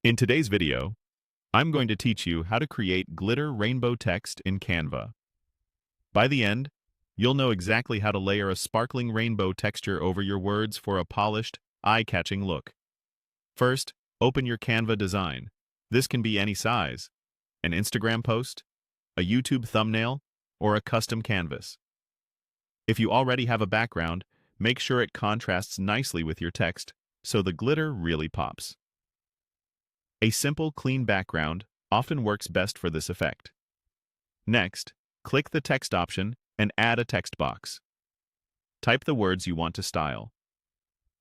In today's video, I'm going to teach you how to create glitter rainbow text in Canva. By the end, you'll know exactly how to layer a sparkling rainbow texture over your words for a polished, eye-catching look. First, open your Canva design. This can be any size: an Instagram post, a YouTube thumbnail, or a custom canvas. If you already have a background, make sure it contrasts nicely with your text so the glitter really pops. A simple, clean background often works best for this effect. Next, click the text option and add a text box. Type the words you want to style.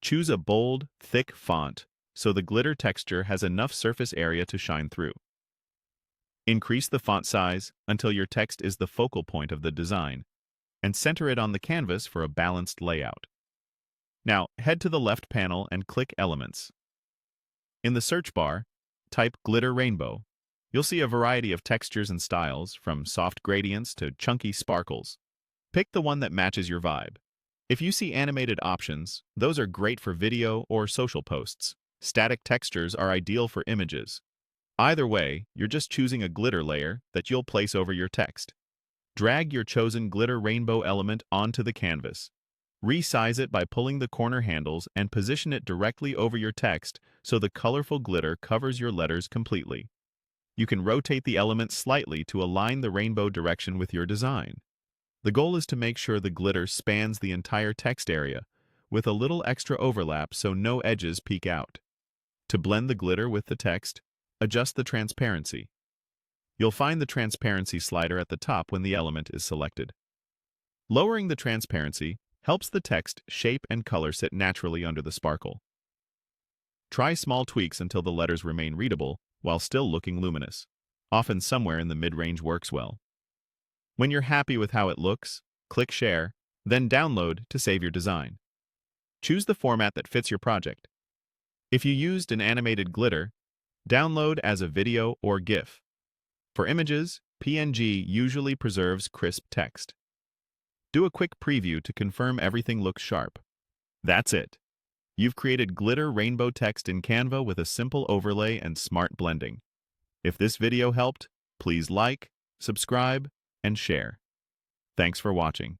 Choose a bold, thick font so the glitter texture has enough surface area to shine through. Increase the font size until your text is the focal point of the design, and center it on the canvas for a balanced layout. Now, head to the left panel and click Elements. In the search bar, type Glitter Rainbow. You'll see a variety of textures and styles, from soft gradients to chunky sparkles. Pick the one that matches your vibe. If you see animated options, those are great for video or social posts. Static textures are ideal for images. Either way, you're just choosing a glitter layer that you'll place over your text. Drag your chosen glitter rainbow element onto the canvas. Resize it by pulling the corner handles and position it directly over your text so the colorful glitter covers your letters completely. You can rotate the element slightly to align the rainbow direction with your design. The goal is to make sure the glitter spans the entire text area, with a little extra overlap so no edges peek out. To blend the glitter with the text, adjust the transparency. You'll find the transparency slider at the top when the element is selected. Lowering the transparency helps the text shape and color sit naturally under the sparkle. Try small tweaks until the letters remain readable while still looking luminous. Often somewhere in the mid-range works well. When you're happy with how it looks, click Share, then Download to save your design. Choose the format that fits your project. If you used an animated glitter, download as a video or GIF. For images, PNG usually preserves crisp text. Do a quick preview to confirm everything looks sharp. That's it. You've created glitter rainbow text in Canva with a simple overlay and smart blending. If this video helped, please like, subscribe, and share. Thanks for watching.